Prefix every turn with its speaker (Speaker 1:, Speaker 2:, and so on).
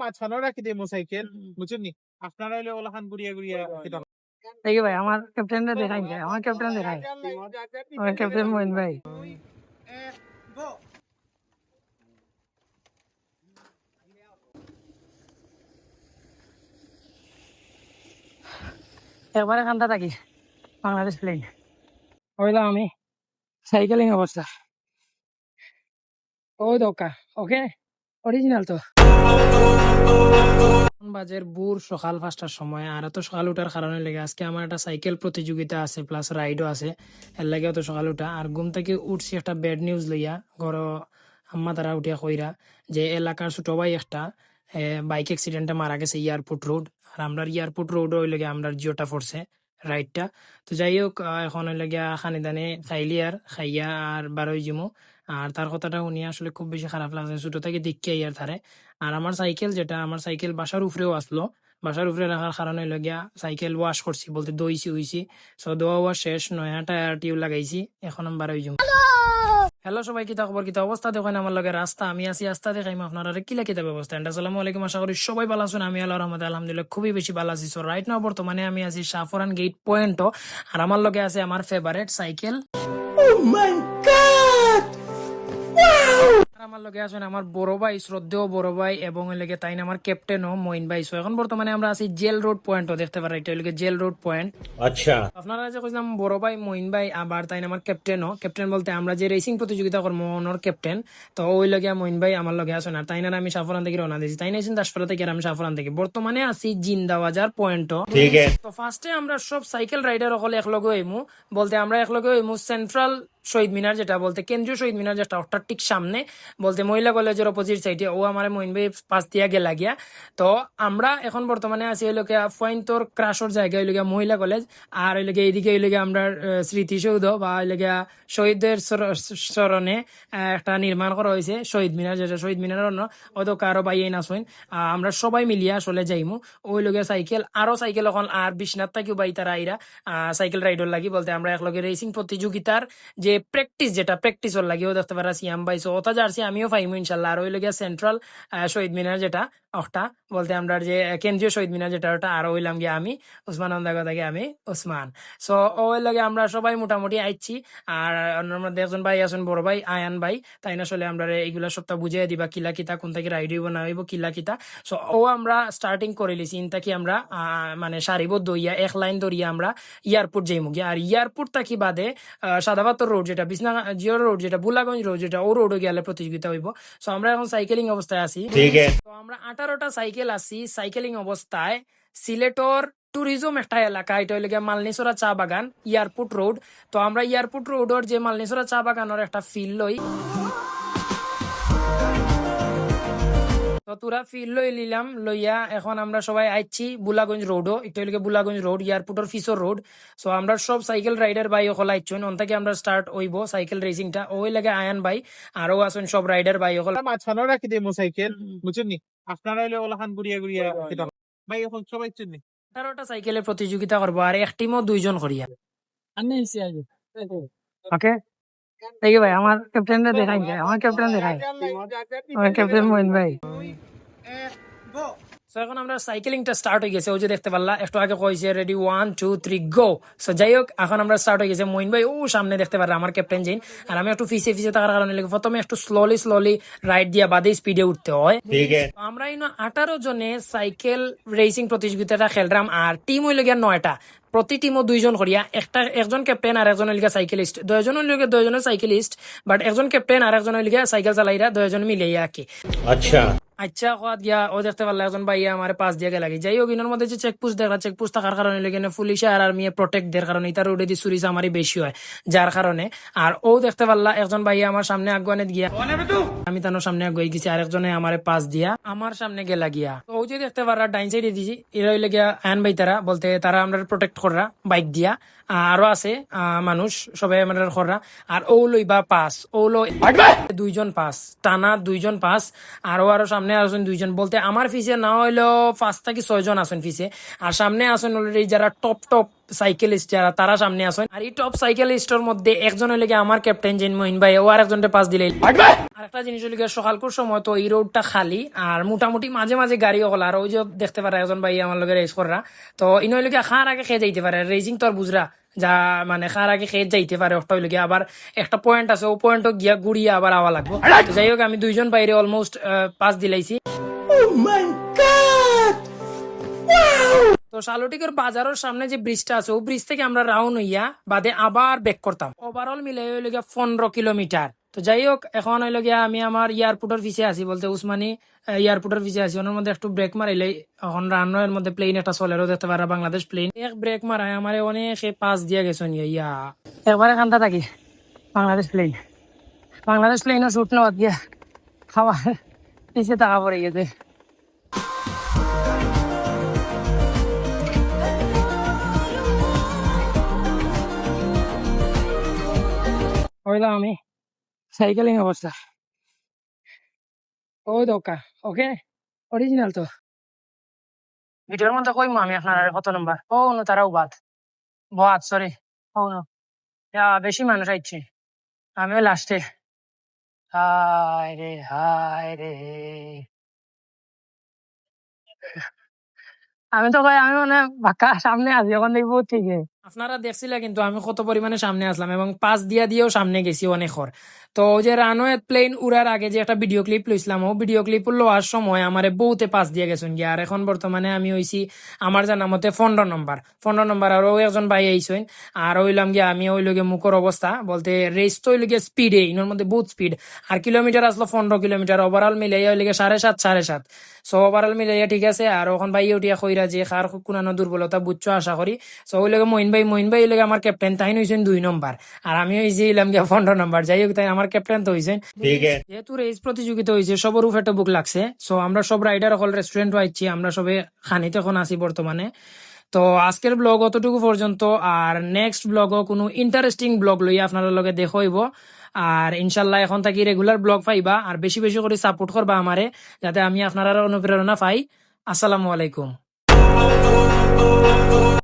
Speaker 1: মাঝখানে রাখি দিই মোসাইকেল বুঝছেন নি আপনারা হইলে ওলাখান গুড়িয়া গুড়িয়া
Speaker 2: দেখি ভাই আমার ক্যাপ্টেনটা দেখাই যায়, আমার ক্যাপ্টেন দেখাই, আমার ক্যাপ্টেন মোহিন ভাই। একবারে খান্তা থাকি বাংলাদেশ প্লেন হইলাম আমি সাইকেলিং অবস্থা ওই দোকা ওকে অরিজিনাল তো বাজের বুর সকাল 5টার সময় আর এত সকাল উঠার কারণে লেগে আজকে আমার একটা সাইকেল প্রতিযোগিতা আছে প্লাস রাইডও আছে এর লাগে অত সকাল উঠা আর ঘুম থেকে উঠছি একটা ব্যাড নিউজ লইয়া ঘর আম্মা তারা উঠিয়া কইরা যে এলাকার ছোট ভাই একটা বাইক অ্যাক্সিডেন্টে মারা গেছে এয়ারপোর্ট রোড আর আমরা এয়ারপোর্ট রোড ওই লেগে আমরা জিওটা পড়ছে রাইডটা তো যাই হোক এখন ওই লেগে খানি দানে খাইলি আর খাইয়া আর বারোই জিমো আর তার কথাটা শুনিয়ে আসলে খুব বেশি খারাপ লাগছে ছোট থেকে দেখতে ইয়ার ধারে আর আমার সাইকেল যেটা আমার সাইকেল বাসার উপরেও আসলো বাসার উপরে রাখার কারণে লগিয়া সাইকেল ওয়াশ করছি বলতে দইছি হইছি সো দোয়া ওয়াশ শেষ নয়া টায়ার টিউব লাগাইছি এখন আমি বারোই যাবো। হ্যালো সবাই কিতা খবর কিতা অবস্থা দেখেন আমার লগে রাস্তা আমি আছি রাস্তা দেখাইম আপনারা কিলা কিতা ব্যবস্থা আসসালামু আলাইকুম আশা করি সবাই ভালো আছেন আমি আল্লাহর রহমতে আলহামদুলিল্লাহ খুবই বেশি ভালো আছি সো রাইট নাও বর্তমানে আমি আছি শাহফরান গেট পয়েন্ট আর আমার লগে আছে আমার ফেভারিট সাইকেল আমার লগে আছেন আমার বড় ভাই শ্রদ্ধেয় বড় ভাই এবং লেগে তাই না আমার ক্যাপ্টেনও মইন ভাই সো এখন বর্তমানে আমরা আছি জেল রোড পয়েন্টও দেখতে পারেন এটা হলো জেল রোড পয়েন্ট। আচ্ছা আপনারা যে কইলাম বড় ভাই মইন ভাই আবার তাই না আমার ক্যাপ্টেনও ক্যাপ্টেন বলতে আমরা যে রেসিং প্রতিযোগিতা করবো ওনার ক্যাপ্টেন তো ওই লগে মইন ভাই আমার লগে আছেন আর তাই না আমি সাফরান থেকে রওনা দিয়েছি তাই না দাসপাড়া থেকে আর আমি সাফরান থেকে বর্তমানে আছি জিন্দাবাজার পয়েন্টও ঠিক আছে। তো ফার্স্টে আমরা সব সাইকেল রাইডার হলে একলগে হইমু বলতে আমরা একলগে হইমু সেন্ট্রাল শহীদ মিনার যেটা বলতে কেন্দ্রীয় শহীদ মিনার যেটা ওটার ঠিক সামনে বলতে মহিলা কলেজের অপোজিট সাইডে ও আমার মইন ভাই পাশ দিয়া গেলা গিয়া তো আমরা এখন বর্তমানে আছি হইলো গিয়া পয়েন্টর ক্রাশর জায়গা হইলো গিয়া মহিলা কলেজ আর হইলো গিয়া এইদিকে হইলো গিয়া আমরা স্মৃতিসৌধ বা হইলো গিয়া শহীদদের স্মরণে একটা নির্মাণ করা হয়েছে শহীদ মিনার যেটা শহীদ মিনার অন্য হয়তো কারো বাইয়ে নাচইন আমরা সবাই মিলিয়া আসলে যাইমু ওই লগে সাইকেল আরো সাইকেল এখন আর বিশ্বনাথ থাকিও বাই তারা আইরা সাইকেল রাইডর লাগি বলতে আমরা একলগে রেসিং প্রতিযোগিতার যে প্র্যাকটিস যেটা প্র্যাকটিসর লাগিও দেখতে পারা সিয়াম ভাই সো ওটা জার্সি আমিও পাইমু ইনশাল্লাহ আর ওই লগে সেন্ট্রাল শহীদ মিনার যেটা ওটা বলতে আমরা যে কেন্দ্রীয় শহীদ মিনার যেটা ওটা আর হইলাম গিয়ে আমি উসমান আন্দাগা থেকে আমি উসমান সো ওই লগে আমরা সবাই মোটামুটি আইছি আর অন্যান্য একজন ভাই আছেন বড় ভাই আয়ান ভাই তাই না আসলে আমরা এইগুলা সবটা বুঝিয়ে দিবা কিলা কিতা কোন থেকে রাইড হইব না হইব কিলা কিতা সো ও আমরা স্টার্টিং করে লিছি ইনতাকি আমরা মানে সারিবদ্ধ হইয়া এক লাইন ধরিয়া আমরা এয়ারপোর্ট যাইমু গিয়া আর এয়ারপোর্ট থাকি বাদে সাদাবাতর রোড যেটা বিছনা জিও রোড যেটা বুলাগঞ্জ রোড যেটা ও রোডে গেলে প্রতিযোগিতা হইব সো আমরা এখন সাইকেলিং অবস্থায় আছি তো আমরা 18টা সাইকেল আছি সাইকেলিং অবস্থায় সিলেটর ট্যুরিজম একটা এলাকা এটা হইলে গিয়ে মালনেসরা চা বাগান এয়ারপোর্ট রোড তো আমরা এয়ারপোর্ট রোডের যে মালনেসরা চা বাগানের একটা ফিল লই তো তোরা ফিল লই লিলাম লইয়া এখন আমরা সবাই আইছি বুলাগঞ্জ রোডও এটা হইলে বুলাগঞ্জ রোড এয়ারপোর্টের ফিসর রোড সো আমরা সব সাইকেল রাইডার ভাই ওখানে আইছেন অন থেকে আমরা স্টার্ট হইব সাইকেল রেসিংটা ওই লাগে আয়ান ভাই আরো আছেন সব রাইডার ভাই ওখানে
Speaker 1: মাঝখানে রাখি দিই মোসাইকেল বুঝছেন নি আপনারা হইলে ওলাখান গুড়িয়া গুড়িয়া ভাই এখন সবাই চিনি
Speaker 2: 18টা সাইকেলের প্রতিযোগিতা করবো আর এক টিমও 2 জন করিয়া ওকে দেখি ভাই আমার ক্যাপ্টেনটা দেখাই যায়, আমার ক্যাপ্টেন দেখাই, আমার ক্যাপ্টেন মোহিন ভাই। সো এখন আমরা সাইকেলিংটা স্টার্ট হয়ে গেছে ওই যে দেখতে পারলা একটু আগে কইছে রেডি 1 2 3 গো সো যাই হোক এখন আমরা স্টার্ট হয়ে গেছে মোহিন ভাই ও সামনে দেখতে পারলা আমার ক্যাপ্টেন জিন আর আমি একটু ফিসে ফিসে থাকার কারণে প্রথমে একটু স্লোলি রাইড দিয়া বাদে স্পিডে উঠতে হয় ঠিক আছে। আমরা 18 জনে সাইকেল রেসিং প্রতিযোগিতাটা খেললাম আর টিম হইল গিয়া 9টা প্রতি টিমও 2 জন করিয়া একজন ক্যাপ্টেন আর একজন হইল সাইকেলিস্ট 2 জন হইল 2 জনের সাইকেলিস্ট বাট একজন ক্যাপ্টেন আর একজন হইল সাইকেল চালাইরা 2 জন মিলিয়ে আঁকে আচ্ছা খাওয়াত গিয়া ও দেখতে পারলা একজন ভাইয়া আমার পাশ দিয়ে গেলাগি যাই হোক ইনোর মধ্যে যে চেকপোস্ট দেখলা চেকপোস্ট থাকার কারণে লেগে পুলিশে আর আর্মি প্রোটেক্ট দের কারণে তার রোডে দিয়ে চুরি আমারই বেশি হয় যার কারণে আর ও দেখতে পারলা একজন ভাইয়া আমার সামনে আগুয়ানে গিয়া আমি তার সামনে আগুয়াই গেছি আর একজনে আমার পাশ দিয়া আমার সামনে গেলা গিয়া ও যে দেখতে পারলা ডাইন সাইডে দিছি এরা হইলে গিয়া আয়ন ভাই তারা বলতে তারা আমরা প্রোটেক্ট করা বাইক দিয়া আরো আছে মানুষ সবাই আমাদের করা আর ও লইবা পাস ও লই 2 জন পাস টানা 2 জন পাস আরো সামনে সামনে আছেন দুইজন, বলতে আমার ফিসে না হইলেও 5 থেকে 6 জন আছেন ফিসে, আর সামনে আছেন অলরেডি যারা টপ টপ সাইকেলিস্ট যারা, তারা সামনে আছেন। আর এই টপ সাইকেলিস্টের মধ্যে একজন হইলে গিয়ে আমার ক্যাপ্টেন জেন মহিন ভাই, ও আর একজনটা পাস দিলে। আর একটা জিনিস হইলে গিয়ে সকালকুর সময় তো এই রোডটা খালি, আর মোটামুটি মাঝে মাঝে গাড়ি হল, আর ওই যে দেখতে পারে একজন ভাই আমার লগে রেস করা, তো ইন হইলে গিয়ে খার আগে খেয়ে যাইতে পারে, রেসিং তো আর বুঝরা যা মানে খার আগে খেয়ে যাইতে পারে। ওটা হইলে গিয়ে আবার একটা পয়েন্ট আছে, ও পয়েন্টও গিয়া ঘুরিয়ে আবার আওয়া লাগবে। তো যাই হোক, আমি দুইজন বাইরে অলমোস্ট পাস দিলাইছি। তো শালটিকের বাজারের সামনে যে ব্রিজটা আছে, ও ব্রিজ থেকে আমরা রাউন্ড হইয়া বাদে আবার ব্যাক করতাম। ওভারঅল মিলে হইল গিয়া 15 কিলোমিটার। তো যাই হোক, এখন হইল গিয়া আমি আমার এয়ারপোর্টের পিছিয়ে আছি, বলতে উসমানী এয়ারপোর্টের পিছিয়ে আছি। ওনার মধ্যে একটু ব্রেক মারাইলে এখন রান্নার মধ্যে প্লেন একটা চলেরও দেখতে পারা, বাংলাদেশ প্লেন। এক ব্রেক মারায় আমার অনেক পাস দিয়ে গেছেন ইয়া, একবারে কান্দা থাকি। বাংলাদেশ প্লেনের শুট নেওয়া দিয়া খাওয়ার নিচে টাকা পড়ে গেছে। হইলাম আমি সাইকেলিং অবস্থা, ওই দোকা ওকে অরিজিনাল। তো ভিডিওর মধ্যে কইম আমি আপনার কত নাম্বার, ও নো তারাও বাদ সরি, ও নো বেশি মানুষ আইছে, আমিও লাস্টে। হায় রে আমি তো ভাই, আমি মানে বাঁকা সামনে আছি, এখন দেখবো ঠিক আছে। আপনারা দেখছিলে কিন্তু আমি কত পরিমাণে সামনে আসলাম, এবং পাস দিয়েও সামনে গেছি অনেকর। তো ওই যে রানওয়ে প্লেন উড়ার আগে যে একটা ভিডিও ক্লিপ লইছিলাম, ও ভিডিও ক্লিপ লওয়ার সময় আমার বহুতে পাস দিয়ে গেছেন গিয়ে। আর এখন বর্তমানে আমি হইছি আমার জানা মতে 15 নম্বর, আর ও একজন ভাই আইসেন। আর হইলাম গিয়ে আমি ওই লগে মুখর অবস্থা, বলতে রেস তো ওই লগে স্পিডে, ইনোর মধ্যে বহুত স্পিড। আর কিলোমিটার আসলো 15 কিলোমিটার, ওভারঅল মিলাইয়া ওই লগে 7.5 সো ওভারঅল মিলাইয়া ঠিক আছে। আর ওখান ভাই উঠিয়া কইরা যে খার কোনানো দুর্বলতা বুঝছো আশা করি। সো ওই লগে মহিন ভাই লগে আমার ক্যাপ্টেন, তাই হইছেন 2 নম্বর, আর আমি হইছি ইলাম গিয়া 15 নম্বর। যাই হোক, তাই আমার ক্যাপ্টেন তো হইছেন। যেহেতু রেস প্রতিযোগিতা হয়েছে, সবার উপরে বুক লাগছে। সো আমরা সব রাইডার হল রেস্টুরেন্ট আইছি, আমরা সবে খানিতে এখন আছি বর্তমানে। তো আজকের ব্লগ অতটুকু পর্যন্ত, আর নেক্সট ব্লগও কোনো ইন্টারেস্টিং ব্লগ লইয়া আপনার লগে দেখাইব। আর ইনশাল্লাহ এখন থাকি রেগুলার ব্লগ পাইবা, আর বেশি বেশি করে সাপোর্ট করবা আমারে, যাতে আমি আপনার অনুপ্রেরণা পাই। আসসালামু আলাইকুম।